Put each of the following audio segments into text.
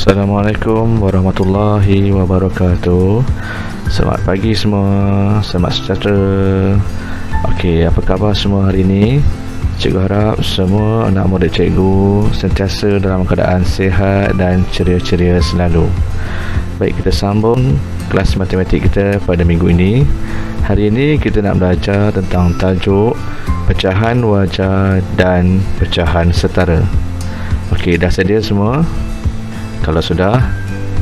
Assalamualaikum warahmatullahi wabarakatuh. Selamat pagi semua, selamat sejahtera. Okey, apa khabar semua hari ini? Cikgu harap semua anak murid cikgu sentiasa dalam keadaan sihat dan ceria-ceria selalu. Baik, kita sambung kelas matematik kita pada minggu ini. Hari ini kita nak belajar tentang tajuk pecahan wajar dan pecahan setara. Okey, dah sedia semua? Kalau sudah,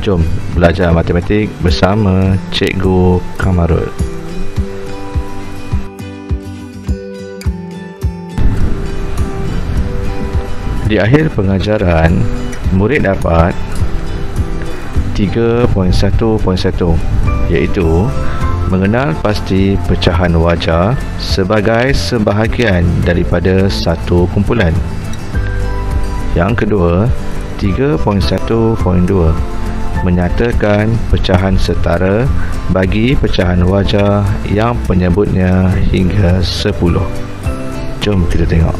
jom belajar matematik bersama Cikgu Kamarul. Di akhir pengajaran, murid dapat 3.1.1, iaitu mengenal pasti pecahan wajar sebagai sebahagian daripada satu kumpulan. Yang kedua, 3.1.2, menyatakan pecahan setara bagi pecahan wajar yang penyebutnya hingga 10. Jom kita tengok.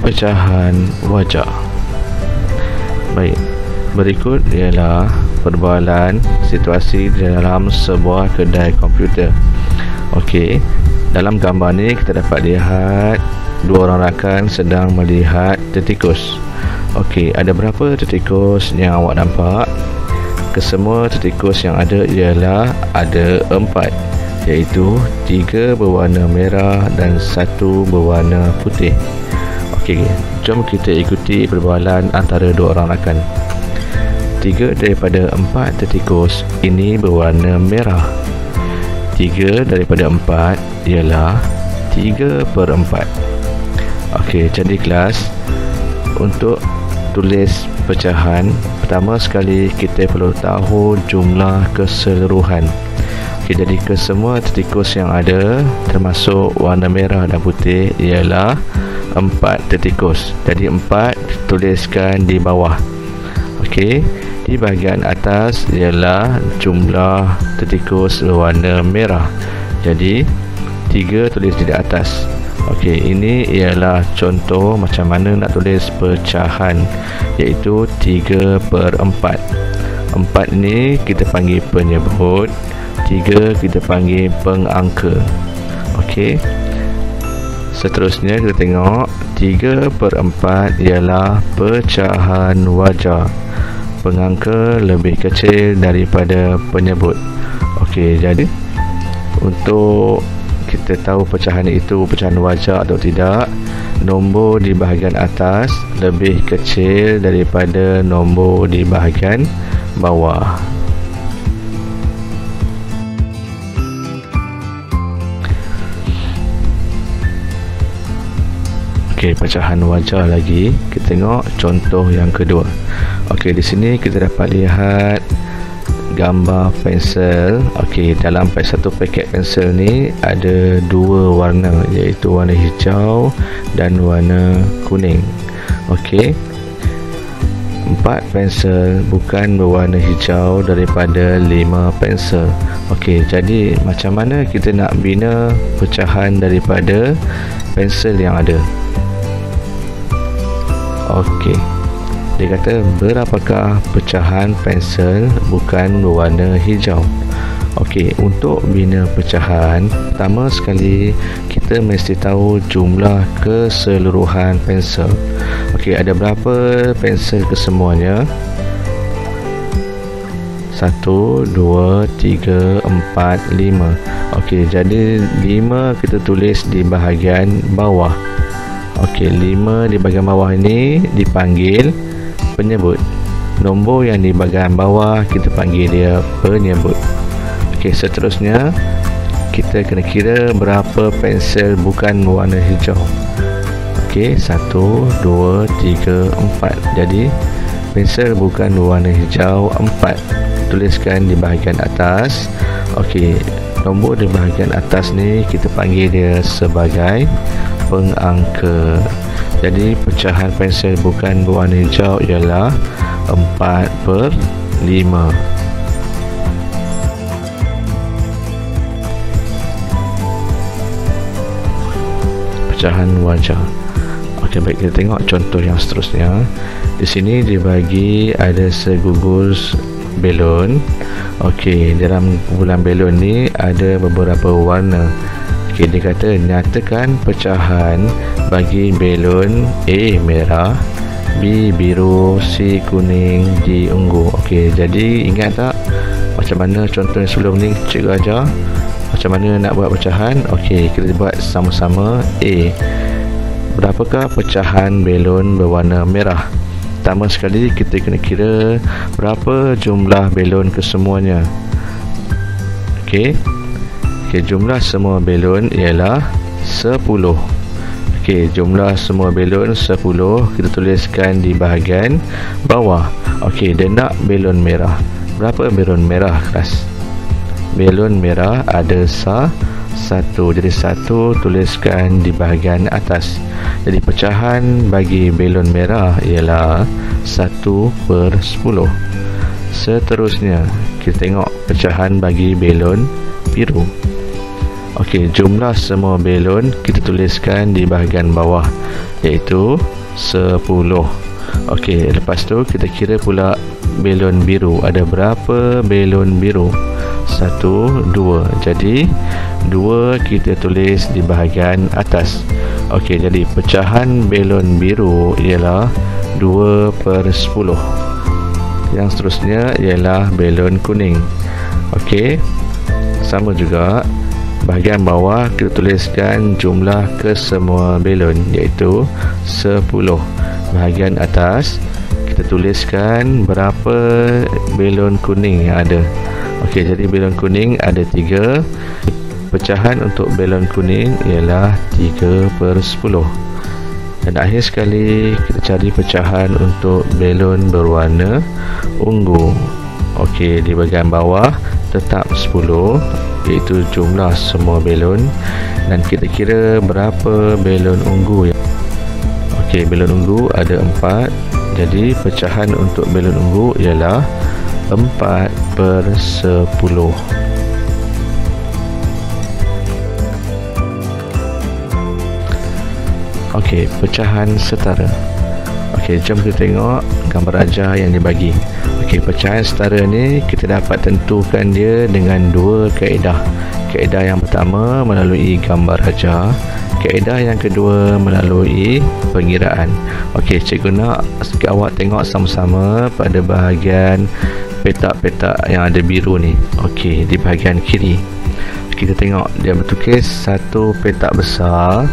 Pecahan wajar. Baik, berikut ialah perbualan situasi di dalam sebuah kedai komputer. Okey, dalam gambar ni kita dapat lihat dua orang rakan sedang melihat tetikus. Okey, ada berapa tetikus yang awak nampak? Kesemua tetikus yang ada ialah ada 4, iaitu 3 berwarna merah dan 1 berwarna putih. Okey, jom kita ikuti perbualan antara dua orang rakan. 3 daripada 4 tetikus ini berwarna merah. 3 daripada 4 ialah 3/4. Okey, jadi kelas, untuk tulis pecahan, pertama sekali kita perlu tahu jumlah keseluruhan. Okey, jadi kesemua tetikus yang ada termasuk warna merah dan putih ialah 4 tetikus. Jadi 4 tuliskan di bawah. Okey, di bahagian atas ialah jumlah tetikus berwarna merah. Jadi 3 tulis di atas. Okey, ini ialah contoh macam mana nak tulis pecahan, iaitu 3/4. 4 ni kita panggil penyebut, 3 kita panggil pengangka. Okey, seterusnya kita tengok 3/4 ialah pecahan wajar. Pengangka lebih kecil daripada penyebut. Okey, jadi untuk kita tahu pecahan itu pecahan wajar atau tidak, nombor di bahagian atas lebih kecil daripada nombor di bahagian bawah. Okey, pecahan wajar lagi. Kita tengok contoh yang kedua. Okey, di sini kita dapat lihat gambar pensel. Okey, dalam satu paket pensel ni ada 2 warna, iaitu warna hijau dan warna kuning. Okey, 4 pensel bukan berwarna hijau daripada 5 pensel. Okey, jadi macam mana kita nak bina pecahan daripada pensel yang ada? Okey, dia kata berapakah pecahan pensel bukan berwarna hijau? Okey, untuk bina pecahan, pertama sekali kita mesti tahu jumlah keseluruhan pensel. Okey, ada berapa pensel kesemuanya? 1, 2, 3, 4, 5. Okey, jadi 5 kita tulis di bahagian bawah. Okey, 5 di bahagian bawah ini dipanggil penyebut. Nombor yang di bahagian bawah kita panggil dia penyebut. Okey, seterusnya kita kena kira berapa pensel bukan warna hijau. Okey, 1, 2, 3, 4. Jadi pensel bukan berwarna hijau 4. Tuliskan di bahagian atas. Okey, nombor di bahagian atas ni kita panggil dia sebagai pengangka. Jadi pecahan pensel bukan berwarna hijau ialah 4/5. Pecahan wajar. Okey, baik, kita tengok contoh yang seterusnya. Di sini dibagi ada segugus belon. Okey, dalam kumpulan belon ni ada beberapa warna. Okey, dia kata nyatakan pecahan bagi belon A merah, B biru, C kuning, D ungu. Okey, jadi ingat tak macam mana contoh yang sebelum ni cikgu ajar macam mana nak buat pecahan? Okey, kita buat sama-sama. A, berapakah pecahan belon berwarna merah? Pertama sekali kita kena kira berapa jumlah belon kesemuanya. Okey, jumlah semua belon ialah 10. Okey, jumlah semua belon 10. Kita tuliskan di bahagian bawah. Okey, dia nak belon merah. Berapa belon merah kelas? Belon merah ada satu. Jadi 1 tuliskan di bahagian atas. Jadi pecahan bagi belon merah ialah 1/10. Seterusnya kita tengok pecahan bagi belon biru. Okey, jumlah semua belon kita tuliskan di bahagian bawah, iaitu 10. Okey, lepas tu kita kira pula belon biru. Ada berapa belon biru? 1, 2. Jadi 2 kita tulis di bahagian atas. Okey, jadi pecahan belon biru ialah 2/10. Yang seterusnya ialah belon kuning. Okey, sama juga. Bahagian bawah kita tuliskan jumlah kesemua belon, iaitu 10. Bahagian atas kita tuliskan berapa belon kuning yang ada. Okey, jadi belon kuning ada 3. Pecahan untuk belon kuning ialah 3/10. Dan akhir sekali kita cari pecahan untuk belon berwarna ungu. Okey, di bahagian bawah tetap 10, iaitu jumlah semua belon, dan kita kira berapa belon ungu. Okey, belon ungu ada 4. Jadi pecahan untuk belon ungu ialah 4/10. Okey, pecahan setara. Okey, jom kita tengok gambar ajar yang dibagi. Okey, pecahan setara ni kita dapat tentukan dia dengan 2 kaedah. Kaedah yang pertama melalui gambar ajar, kaedah yang kedua melalui pengiraan. Okey, cikgu nak awak tengok sama-sama pada bahagian petak-petak yang ada biru ni. Okey, di bahagian kiri kita tengok dia bertukis satu petak besar.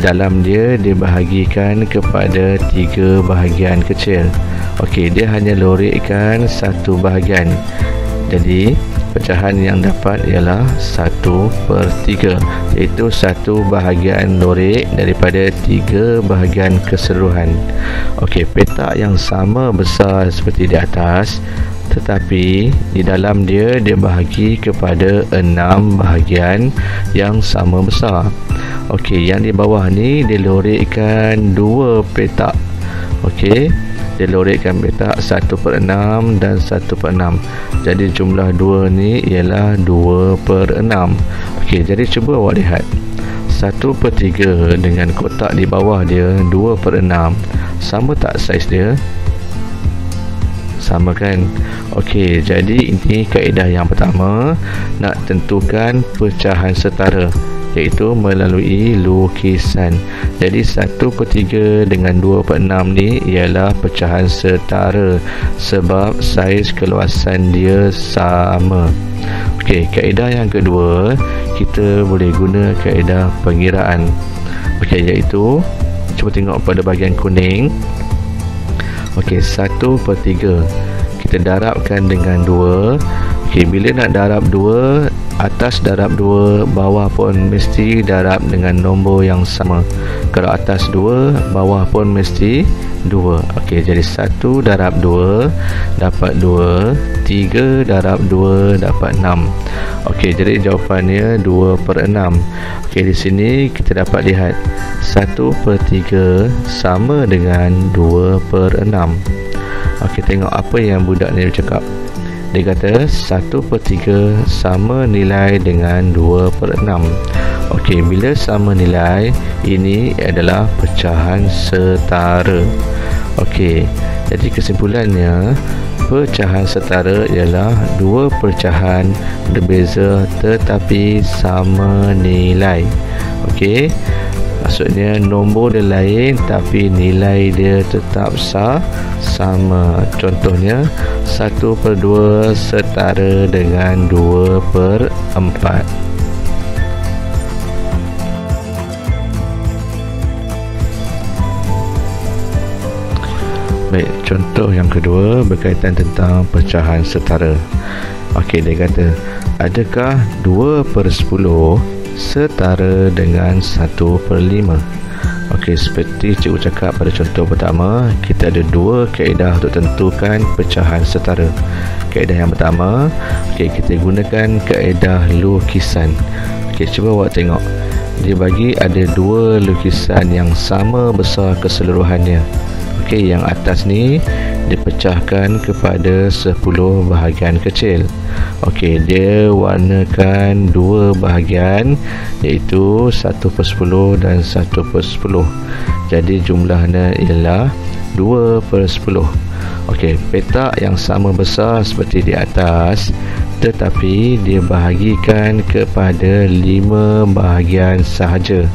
Dalam dia dibahagikan kepada 3 bahagian kecil. Okey, dia hanya lorekkan satu bahagian. Jadi pecahan yang dapat ialah 1/3, iaitu satu bahagian lorek daripada 3 bahagian keseluruhan. Okey, petak yang sama besar seperti di atas, tetapi di dalam dia bahagi kepada 6 bahagian yang sama besar. Okey, yang di bawah ni dilorekkan 2 petak. Okey, dilorekkan petak 1/6 dan 1/6. Jadi jumlah 2 ni ialah 2/6. Okey, jadi cuba awak lihat 1/3 dengan kotak di bawah dia 2/6. Sama tak saiz dia? Sama kan? Okey, jadi ini kaedah yang pertama, nak tentukan pecahan setara, iaitu melalui lukisan. Jadi 1/3 dengan 2/6 ni ialah pecahan setara sebab saiz keluasan dia sama. Okey, kaedah yang kedua, kita boleh guna kaedah pengiraan. Okey, iaitu cuba tengok pada bahagian kuning. Okey, 1/3 kita darabkan dengan 2. Okey, bila nak darab 2, atas darab 2, bawah pun mesti darab dengan nombor yang sama. Kalau atas 2, bawah pun mesti 2. Okey, jadi 1 darab 2 dapat 2, 3 darab 2 dapat 6. Okey, jadi jawapannya 2/6. Okey, di sini kita dapat lihat 1/3 sama dengan 2/6. Okey, tengok apa yang budak ni bercakap. Dia kata 1/3 sama nilai dengan 2/6. Okey, bila sama nilai, ini adalah pecahan setara. Okey, jadi kesimpulannya, pecahan setara ialah dua pecahan berbeza tetapi sama nilai. Okey, maksudnya nombor dia lain tapi nilai dia tetap sama. Contohnya 1/2 setara dengan 2/4. Baik, contoh yang kedua berkaitan tentang pecahan setara. Okey, dia kata, adakah 2/10 setara dengan 1/5? Okey, seperti cikgu cakap pada contoh pertama, kita ada dua kaedah untuk tentukan pecahan setara. Kaedah yang pertama, okey, kita gunakan kaedah lukisan. Okey, cuba awak tengok. Dia bagi ada dua lukisan yang sama besar keseluruhannya. Okey, yang atas ni dipecahkan kepada 10 bahagian kecil. Okey, dia warnakan dua bahagian, iaitu 1/10 dan 1/10. Jadi jumlahnya ialah 2/10. Okey, petak yang sama besar seperti di atas, tetapi dia bahagikan kepada 5 bahagian sahaja.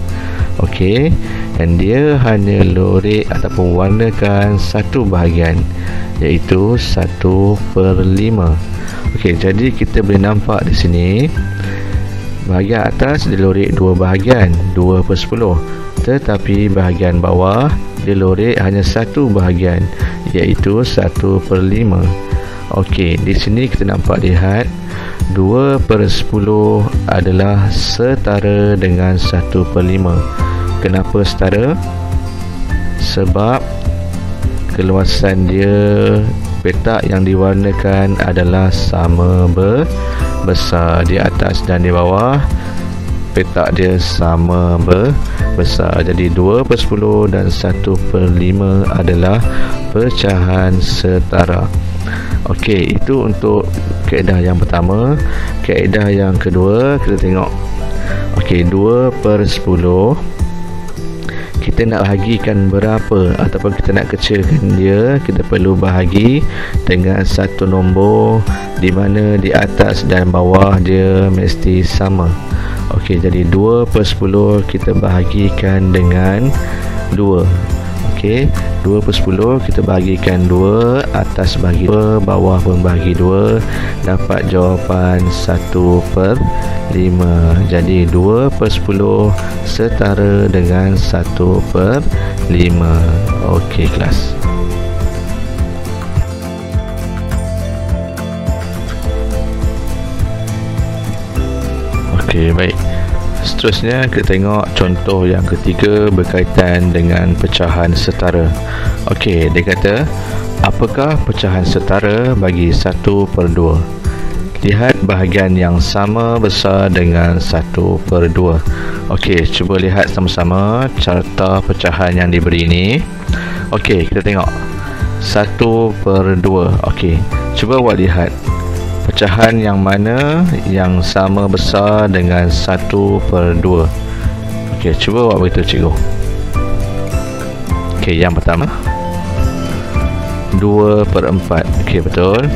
Okey, dan dia hanya lorek ataupun warnakan satu bahagian, iaitu 1/5. Okey, jadi kita boleh nampak di sini bahagian atas dia lorek dua bahagian, 2/10, tetapi bahagian bawah dia lorek hanya satu bahagian, iaitu 1/5. Okey, di sini kita nampak lihat 2/10 adalah setara dengan 1/5. Kenapa setara? Sebab keluasan dia, petak yang diwarnakan adalah sama besar. Di atas dan di bawah petak dia sama besar. Jadi 2/10 dan 1/5 adalah pecahan setara. Okey, itu untuk kaedah yang pertama. Kaedah yang kedua, kita tengok. Okey, 2/10 kita nak bahagikan berapa ataupun kita nak kecilkan dia, kita perlu bahagi dengan satu nombor di mana di atas dan bawah dia mesti sama. Okey, jadi 2/10 kita bahagikan dengan 2. Okey, 2/10 kita bahagikan 2, atas bagi 2, bawah pun bagi 2, dapat jawapan 1/5. Jadi 2/10 setara dengan 1/5. Okey, kelas. Okey, baik. Seterusnya kita tengok contoh yang ketiga berkaitan dengan pecahan setara. Okey, dia kata, apakah pecahan setara bagi 1/2? Lihat bahagian yang sama besar dengan 1/2. Okey, cuba lihat sama-sama carta pecahan yang diberi ini. Okey, kita tengok 1/2. Okey, cuba awak lihat pecahan yang mana yang sama besar dengan 1/2. Okey, cuba awak beritahu cikgu. Okey, yang pertama 2/4. Okey, betul.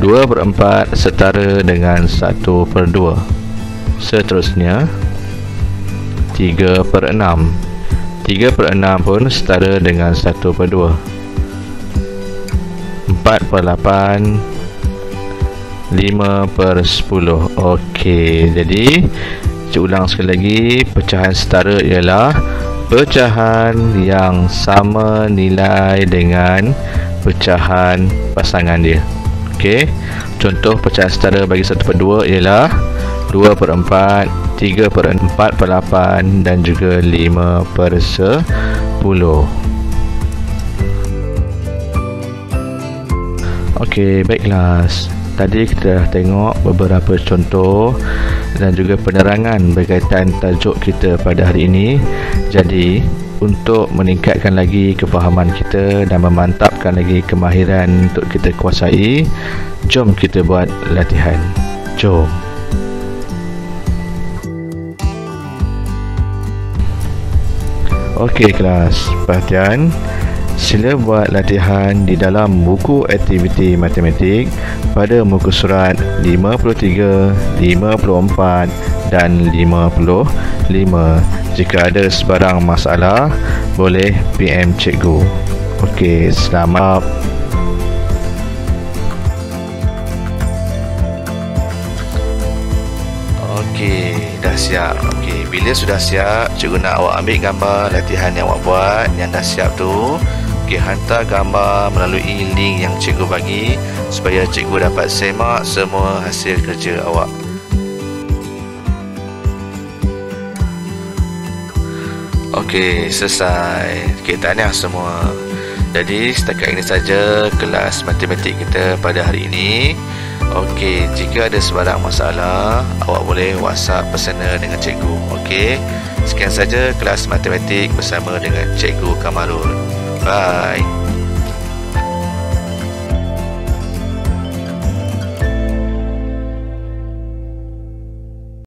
2/4 setara dengan 1/2. Seterusnya 3/6. 3/6 pun setara dengan 1/2. 4/8, 5/10. Okey, jadi saya ulang sekali lagi, pecahan setara ialah pecahan yang sama nilai dengan pecahan pasangan dia. Okey, contoh pecahan setara bagi 1/2 ialah 2/4, 3/4/8 dan juga 5/10. Okey, baiklah. Tadi kita dah tengok beberapa contoh dan juga penerangan berkaitan tajuk kita pada hari ini. Jadi, untuk meningkatkan lagi kefahaman kita dan memantapkan lagi kemahiran untuk kita kuasai, jom kita buat latihan. Jom. Okey kelas, perhatian. Sila buat latihan di dalam buku aktiviti matematik pada muka surat 53, 54 dan 55. Jika ada sebarang masalah, boleh PM cikgu. Okey, selamat. Okey, dah siap. Okey, bila sudah siap, cikgu nak awak ambil gambar latihan yang awak buat yang dah siap tu. Okey, hantar gambar melalui link yang cikgu bagi supaya cikgu dapat semak semua hasil kerja awak. Okey, selesai. Okey, tahniah semua. Jadi setakat ini saja kelas matematik kita pada hari ini. Okey, jika ada sebarang masalah, awak boleh WhatsApp personal dengan cikgu. Okey, sekian saja kelas matematik bersama dengan Cikgu Kamarul. Bye.